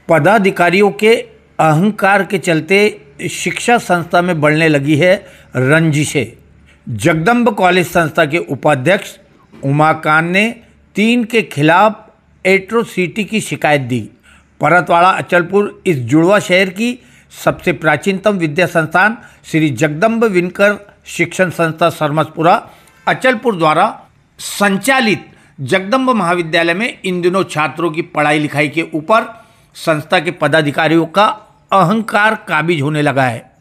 पदाधिकारियों के अहंकार के चलते शिक्षा संस्था में बढ़ने लगी है रंजिशें। जगदम्ब कॉलेज संस्था के उपाध्यक्ष उमाकांत ने 3 के खिलाफ एट्रोसिटी की शिकायत दी। परतवाड़ा अचलपुर इस जुड़वा शहर की सबसे प्राचीनतम विद्या संस्थान श्री जगदम्ब विनकर शिक्षण संस्था सरमसपुरा अचलपुर द्वारा संचालित जगदम्ब महाविद्यालय में इन दिनों छात्रों की पढ़ाई लिखाई के ऊपर संस्था के पदाधिकारियों का अहंकार काबिज होने लगा है।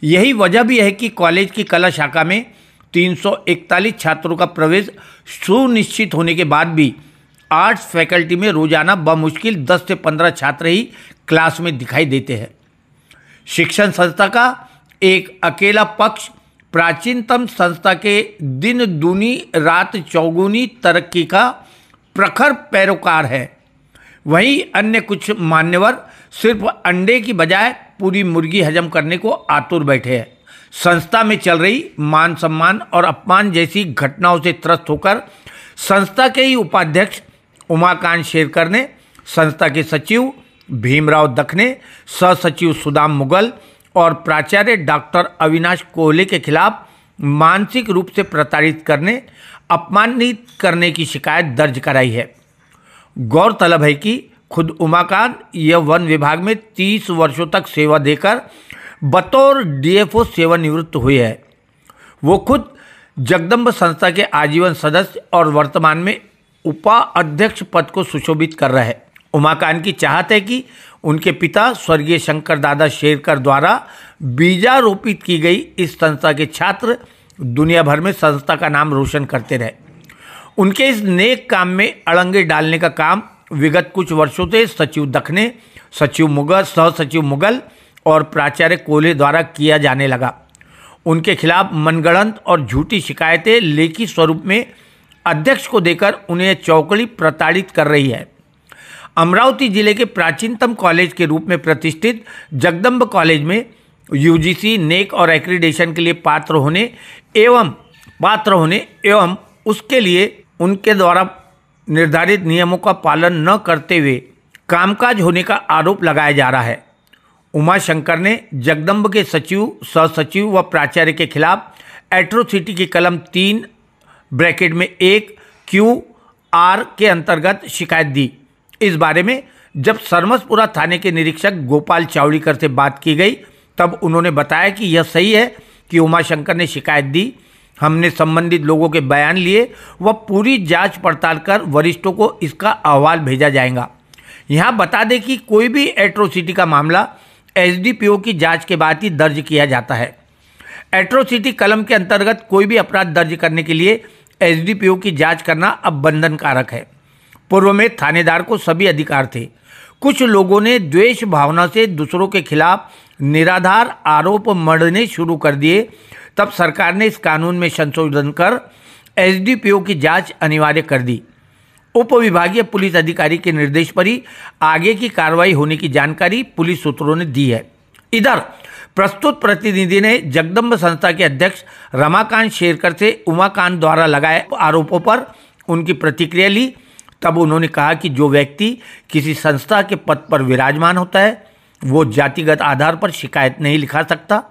यही वजह भी है कि कॉलेज की कला शाखा में 341 छात्रों का प्रवेश सुनिश्चित होने के बाद भी आर्ट्स फैकल्टी में रोजाना बमुश्किल 10 से 15 छात्र ही क्लास में दिखाई देते हैं। शिक्षण संस्था का एक अकेला पक्ष प्राचीनतम संस्था के दिन दूनी रात चौगुनी तरक्की का प्रखर पैरोकार है। वहीं अन्य कुछ मान्यवर सिर्फ अंडे की बजाय पूरी मुर्गी हजम करने को आतुर बैठे हैं। संस्था में चल रही मान सम्मान और अपमान जैसी घटनाओं से त्रस्त होकर संस्था के ही उपाध्यक्ष उमाकांत शेरकर ने संस्था के सचिव भीमराव दखने, सहसचिव सुदाम मुगल और प्राचार्य डॉक्टर अविनाश कोहले के खिलाफ मानसिक रूप से प्रताड़ित करने, अपमानित करने की शिकायत दर्ज कराई है। गौरतलब है कि खुद उमाकांत यह वन विभाग में 30 वर्षों तक सेवा देकर बतौर डीएफओ सेवानिवृत्त हुए हैं। वो खुद जगदम्ब संस्था के आजीवन सदस्य और वर्तमान में उपाध्यक्ष पद को सुशोभित कर रहे हैं। उमाकांत की चाहत है कि उनके पिता स्वर्गीय शंकर दादा शेरकर द्वारा बीजारोपित की गई इस संस्था के छात्र दुनिया भर में संस्था का नाम रोशन करते रहे। उनके इस नेक काम में अड़ंगे डालने का काम विगत कुछ वर्षों से सचिव दखने, सचिव मुगल, सहसचिव मुगल और प्राचार्य कोहले द्वारा किया जाने लगा। उनके खिलाफ मनगढ़ंत और झूठी शिकायतें लेखी स्वरूप में अध्यक्ष को देकर उन्हें चौकड़ी प्रताड़ित कर रही है। अमरावती जिले के प्राचीनतम कॉलेज के रूप में प्रतिष्ठित जगदम्ब कॉलेज में यूजीसी, नेक और एक्रीडेशन के लिए पात्र होने एवं उसके लिए उनके द्वारा निर्धारित नियमों का पालन न करते हुए कामकाज होने का आरोप लगाया जा रहा है। उमाशंकर ने जगदम्ब के सचिव, सहसचिव व प्राचार्य के खिलाफ एट्रोसिटी की कलम 3(1) QR के अंतर्गत शिकायत दी। इस बारे में जब सरमसपुरा थाने के निरीक्षक गोपाल चावड़ीकर से बात की गई तब उन्होंने बताया कि यह सही है कि उमाशंकर ने शिकायत दी। हमने संबंधित लोगों के बयान लिए व पूरी जांच पड़ताल कर वरिष्ठों को इसका अहवाल भेजा जाएगा। यहाँ बता दें कि कोई भी एट्रोसिटी का मामला एसडीपीओ की जांच के बाद ही दर्ज किया जाता है। एट्रोसिटी कलम के अंतर्गत कोई भी अपराध दर्ज करने के लिए एसडीपीओ की जांच करना अब बंधनकारक है। पूर्व में थानेदार को सभी अधिकार थे। कुछ लोगों ने द्वेष भावना से दूसरों के खिलाफ निराधार आरोप मढ़ने शुरू कर दिए। तब सरकार ने इस कानून में संशोधन कर एसडीपीओ की जांच अनिवार्य कर दी। उप विभागीय पुलिस अधिकारी के निर्देश पर ही आगे की कार्रवाई होने की जानकारी पुलिस सूत्रों ने दी है। इधर प्रस्तुत प्रतिनिधि ने जगदम्ब संस्था के अध्यक्ष रमाकांत शेरकर से उमाकांत द्वारा लगाए आरोपों पर उनकी प्रतिक्रिया ली। तब उन्होंने कहा कि जो व्यक्ति किसी संस्था के पद पर विराजमान होता है वो जातिगत आधार पर शिकायत नहीं लिखा सकता।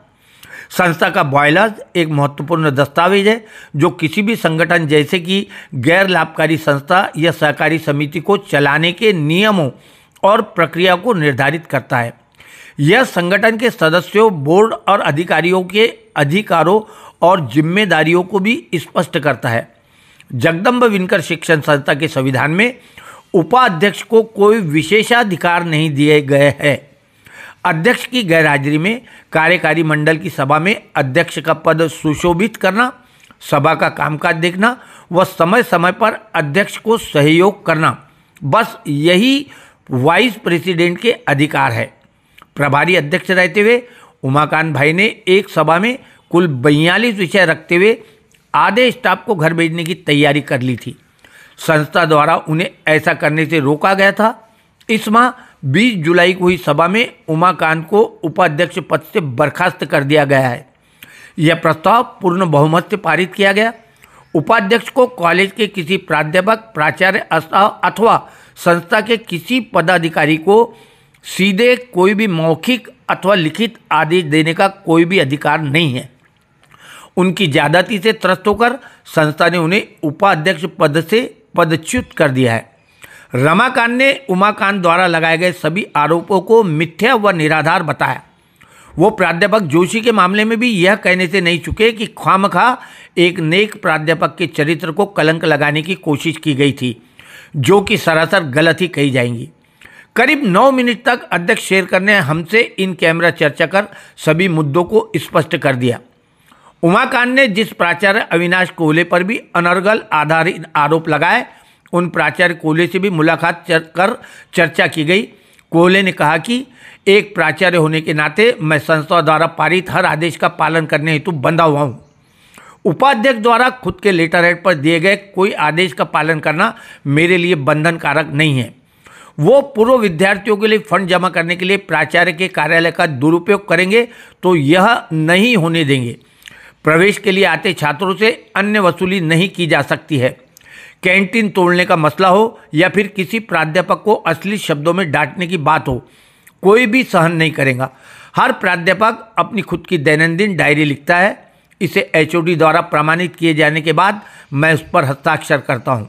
संस्था का बॉयलाज एक महत्वपूर्ण दस्तावेज है जो किसी भी संगठन जैसे कि गैर लाभकारी संस्था या सहकारी समिति को चलाने के नियमों और प्रक्रिया को निर्धारित करता है। यह संगठन के सदस्यों, बोर्ड और अधिकारियों के अधिकारों और जिम्मेदारियों को भी स्पष्ट करता है। जगदम्ब विनकर शिक्षण संस्था के संविधान में उपाध्यक्ष को कोई विशेषाधिकार नहीं दिए गए हैं। अध्यक्ष की गैरहाजिरी में कार्यकारी मंडल की सभा में अध्यक्ष का पद सुशोभित करना, सभा का कामकाज देखना व समय समय पर अध्यक्ष को सहयोग करना, बस यही वाइस प्रेसिडेंट के अधिकार है। प्रभारी अध्यक्ष रहते हुए उमाकांत भाई ने एक सभा में कुल 42 विषय रखते हुए आधे स्टाफ को घर भेजने की तैयारी कर ली थी। संस्था द्वारा उन्हें ऐसा करने से रोका गया था। इस माह 20 जुलाई को हुई सभा में उमाकांत को उपाध्यक्ष पद से बर्खास्त कर दिया गया है। यह प्रस्ताव पूर्ण बहुमत से पारित किया गया। उपाध्यक्ष को कॉलेज के किसी प्राध्यापक, प्राचार्य अथवा संस्था के किसी पदाधिकारी को सीधे कोई भी मौखिक अथवा लिखित आदेश देने का कोई भी अधिकार नहीं है। उनकी ज्यादती से त्रस्त होकर संस्था ने उन्हें उपाध्यक्ष पद से पदच्युत कर दिया है। रमाकांत ने उमाकांत द्वारा लगाए गए सभी आरोपों को मिथ्या व निराधार बताया। वो प्राध्यापक जोशी के मामले में भी यह कहने से नहीं चुके कि खामखा एक नेक प्राध्यापक के चरित्र को कलंक लगाने की कोशिश की गई थी, जो कि सरासर गलत ही कही जाएंगी। करीब 9 मिनट तक अध्यक्ष शेरकर ने हमसे इन कैमरा चर्चा कर सभी मुद्दों को स्पष्ट कर दिया। उमाकांत ने जिस प्राचार्य अविनाश कोहले पर भी अनर्गल आधारित आरोप लगाए, उन प्राचार्य कोहले से भी मुलाकात कर चर्चा की गई। कोहले ने कहा कि एक प्राचार्य होने के नाते मैं संस्था द्वारा पारित हर आदेश का पालन करने हेतु बंधा हुआ हूँ। उपाध्यक्ष द्वारा खुद के लेटर हेड पर दिए गए कोई आदेश का पालन करना मेरे लिए बंधन कारक नहीं है। वो पूर्व विद्यार्थियों के लिए फंड जमा करने के लिए प्राचार्य के कार्यालय का दुरुपयोग करेंगे तो यह नहीं होने देंगे। प्रवेश के लिए आते छात्रों से अन्य वसूली नहीं की जा सकती है। कैंटीन तोड़ने का मसला हो या फिर किसी प्राध्यापक को अश्लील शब्दों में डांटने की बात हो, कोई भी सहन नहीं करेगा। हर प्राध्यापक अपनी खुद की दैनंदिन डायरी लिखता है। इसे एचओडी द्वारा प्रमाणित किए जाने के बाद मैं उस पर हस्ताक्षर करता हूँ।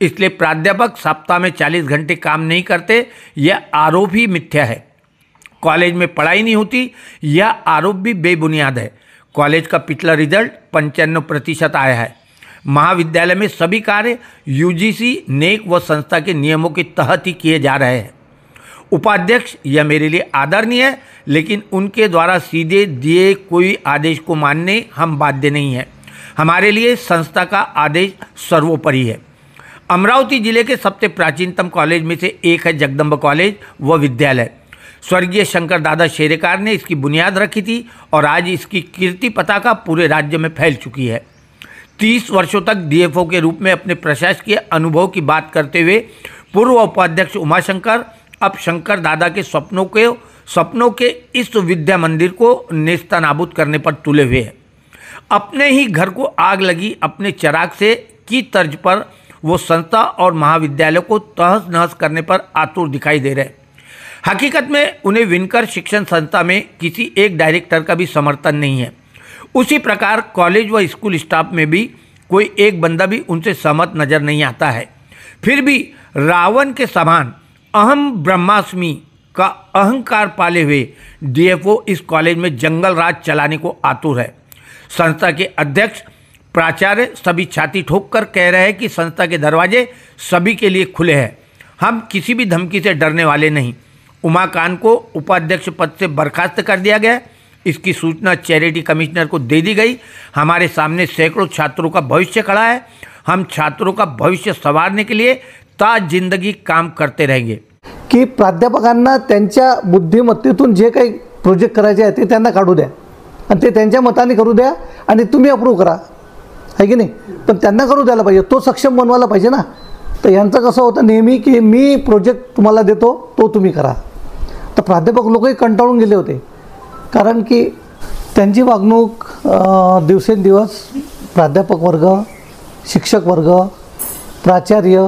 इसलिए प्राध्यापक सप्ताह में 40 घंटे काम नहीं करते, यह आरोप ही मिथ्या है। कॉलेज में पढ़ाई नहीं होती, यह आरोप भी बेबुनियाद है। कॉलेज का पिछला रिजल्ट 95% आया है। महाविद्यालय में सभी कार्य यूजीसी, नेक व संस्था के नियमों के तहत ही किए जा रहे हैं। उपाध्यक्ष यह मेरे लिए आदरणीय है, लेकिन उनके द्वारा सीधे दिए कोई आदेश को मानने हम बाध्य नहीं हैं। हमारे लिए संस्था का आदेश सर्वोपरि है। अमरावती जिले के सबसे प्राचीनतम कॉलेज में से एक है जगदम्ब कॉलेज व विद्यालय। स्वर्गीय शंकर दादा शेरेकार ने इसकी बुनियाद रखी थी और आज इसकी कीर्ति पताका पूरे राज्य में फैल चुकी है। 30 वर्षों तक डीएफओ के रूप में अपने प्रशासकीय अनुभव की बात करते हुए पूर्व उपाध्यक्ष उमाशंकर अब शंकर दादा के सपनों के इस विद्या मंदिर को नेस्तनाबूद करने पर तुले हुए हैं। अपने ही घर को आग लगी अपने चिराग से की तर्ज पर वो संस्था और महाविद्यालय को तहस नहस करने पर आतुर दिखाई दे रहे हैं। हकीकत में उन्हें विनकर शिक्षण संस्था में किसी एक डायरेक्टर का भी समर्थन नहीं है। उसी प्रकार कॉलेज व स्कूल स्टाफ में भी कोई एक बंदा भी उनसे सहमत नजर नहीं आता है। फिर भी रावण के समान अहम ब्रह्मास्मि का अहंकार पाले हुए डीएफओ इस कॉलेज में जंगल राज चलाने को आतुर है। संस्था के अध्यक्ष प्राचार्य सभी छाती ठोक कर कह रहे हैं कि संस्था के दरवाजे सभी के लिए खुले हैं। हम किसी भी धमकी से डरने वाले नहीं। उमाकांत को उपाध्यक्ष पद से बर्खास्त कर दिया गया। इसकी सूचना चैरिटी कमिश्नर को दे दी गई। हमारे सामने सैकड़ों छात्रों का भविष्य खड़ा है। हम छात्रों का भविष्य संवारने के लिए जिंदगी काम करते रहेंगे। की प्राध्यापकांना त्यांच्या बुद्धिमत्तेतून जे काही प्रोजेक्ट करायचे आहे ते त्यांना काढू द्या आणि ते त्यांच्या मताने करू द्या आणि तुम्ही अप्रूव्ह करा, आहे की नाही? पण त्यांना करू द्यायला पाहिजे, तो सक्षम बनवायला पाहिजे ना। तर यांचं कसं होतं नेहमी की मी प्रोजेक्ट तुम्हाला देतो तो तुम्ही करा। तर प्राध्यापक लोकही कंटाळून गेले होते, कारण की त्यांची वागणूक दिवसेंदिवस प्राध्यापक वर्ग, शिक्षक वर्ग, प्राचार्य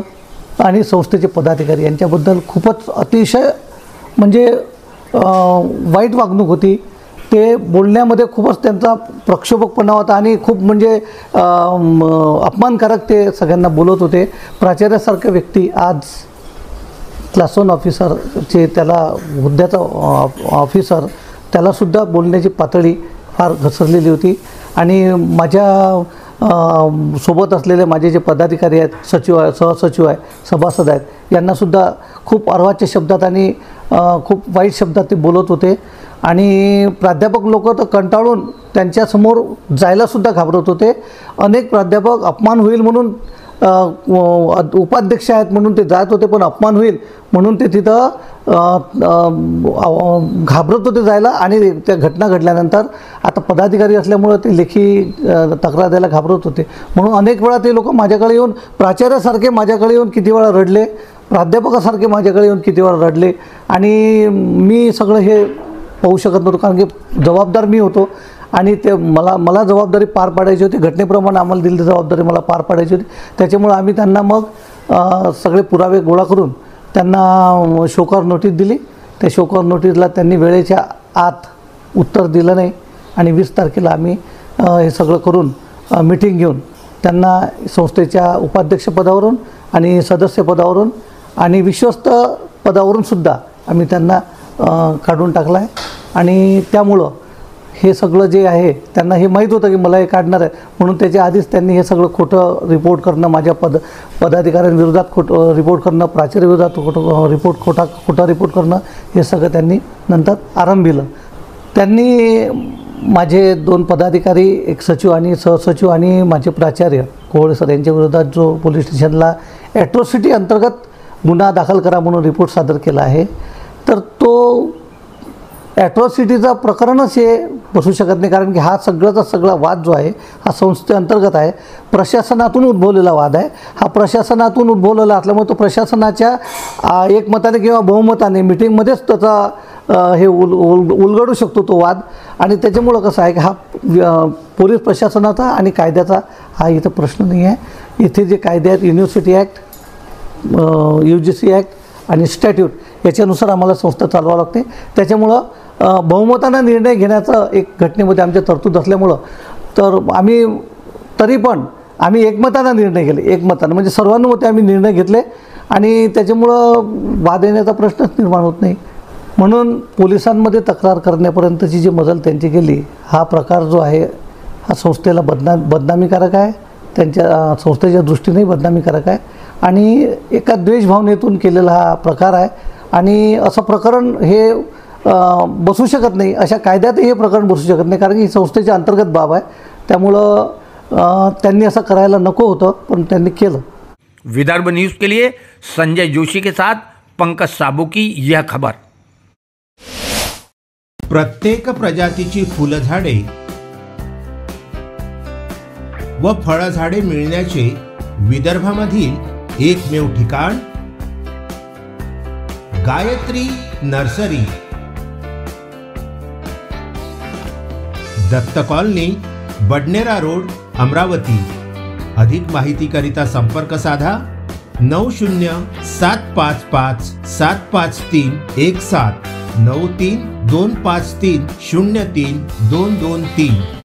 आणि संस्थेचे पदाधिकारी यांच्याबद्दल खूपच अतिशय म्हणजे वाईट वागणूक होती। ते बोलण्यामध्ये खूपच त्यांचा प्रक्षोभकपणा होता आणि खूप म्हणजे अपमानकारक ते सगळ्यांना बोलत होते। प्राचार्यासारखे व्यक्ती आज क्लास 1 ऑफिसरचे त्याला हुद्द्याचा ऑफिसर त्यालासुद्धा बोलण्याची पातळी फार घसरलेली होती। आणि माझ्या सोबत असलेले माझे जे पदाधिकारी आहेत, सचिव आहे, सहसचिव आहे, सभासद आहेत, यांनासुद्धा खूप अर्वाच्य शब्दात आणि खूप वाईट शब्दात ते बोलत होते। आणि प्राध्यापक लोक तर कंटाळून त्यांच्यासमोर जायलासुद्धा घाबरत होते। अनेक प्राध्यापक अपमान होईल म्हणून उपाध्यक्ष आहेत म्हणून ते जात होते, पण अपमान होईल म्हणून ते तिथं घाबरत होते जायला। आणि त्या घटना घडल्यानंतर आता पदाधिकारी असल्यामुळे ते लेखी तक्रार द्यायला घाबरत होते। म्हणून अनेक वेळा ते लोक माझ्याकडे येऊन प्राचार्यासारखे माझ्याकडे येऊन किती वेळा रडले, प्राध्यापकासारखे माझ्याकडे येऊन किती वेळा रडले। आणि मी सगळं हे पाहू शकत नव्हतो, कारण की जबाबदार मी होतो आणि ते मला जबाबदारी पार पाडायची होती। घटनेप्रमाणे आम्हाला दिलेली जबाबदारी मला पार पाडायची होती। त्याच्यामुळे आम्ही त्यांना मग सगळे पुरावे गोळा करून त्यांना शोकॉज नोटीस दिली त्या शोकॉज नोटीसला त्यांनी वेळेच्या आत उत्तर दिलं नाही आणि 20 तारखेला आम्ही हे सगळं करून मीटिंग घेऊन त्यांना संस्थेच्या उपाध्यक्षपदावरून आणि सदस्यपदावरून आणि विश्वस्त पदावरून सुद्धा आम्ही त्यांना काढून टाकलं आहे. आणि त्यामुळं हे सगळं जे आहे त्यांना हे माहीत होतं की मला हे काढणार आहे, म्हणून त्याच्या आधीच त्यांनी हे सगळं खोटं रिपोर्ट करणं, माझ्या पदाधिकाऱ्यांविरोधात खोटं रिपोर्ट करणं, प्राचार्यविरोधात खोटा रिपोर्ट करणं, हे सगळं त्यांनी नंतर आरंभिलं. त्यांनी माझे 2 पदाधिकारी, एक सचिव आणि सहसचिव आणि माझे प्राचार्य कोहळे सर यांच्या विरोधात जो पोलीस स्टेशनला ॲट्रॉसिटी अंतर्गत गुन्हा दाखल करा म्हणून रिपोर्ट सादर केला आहे, तर तो ॲट्रॉसिटीचा प्रकरणच हे बसू शकत नाही. कारण की हा सगळाचा सगळा वाद जो आहे हा संस्थेअंतर्गत आहे, प्रशासनातून उद्भवलेला वाद आहे. हा प्रशासनातून उद्भवलेला असल्यामुळे तो प्रशासनाच्या एकमताने किंवा बहुमताने मिटिंगमध्येच त्याचा हे उलगडू शकतो तो वाद. आणि त्याच्यामुळं कसं आहे की हा पोलीस प्रशासनाचा आणि कायद्याचा हा इथं प्रश्न नाही आहे. इथे जे कायदे आहेत, युनिव्हर्सिटी ॲक्ट, UGC ॲक्ट आणि स्टॅट्यूट याच्यानुसार आम्हाला संस्था चालवावं लागते. त्याच्यामुळं बहुमतानं निर्णय घेण्याचं एक घटनेमध्ये आमच्या तरतूद असल्यामुळं तर तरी पण आम्ही एकमतानं निर्णय घेतले, एकमतानं म्हणजे सर्वानुमते आम्ही निर्णय घेतले आणि त्याच्यामुळं वाद येण्याचा प्रश्नच निर्माण होत नाही. म्हणून पोलिसांमध्ये तक्रार करण्यापर्यंतची जी मजल त्यांची गेली, हा प्रकार जो आहे हा संस्थेला बदनामीकारक आहे, त्यांच्या संस्थेच्या दृष्टीनेही बदनामीकारक आहे आणि एका द्वेषभावनेतून केलेला हा प्रकार आहे. आणि असं प्रकरण हे बसू शकत नाही, अशा कायद्यातही हे प्रकरण बसू शकत नाही, कारण की ही संस्थेच्या अंतर्गत बाब आहे. त्यामुळं त्यांनी असं करायला नको होतं, पण त्यांनी केलं. विदर्भ न्यूज़ के लिए संजय जोशी के साथ पंकज साबू की यह खबर. प्रत्येक प्रजातीची फुलझाडे व फळझाडे मिळण्याचे विदर्भामधील एकमेव ठिकाण Gayatri nursery, Datta colony, Badnera road, Amravati. अधिक माहितीकरिता संपर्क साधा 9075575317 9325303223.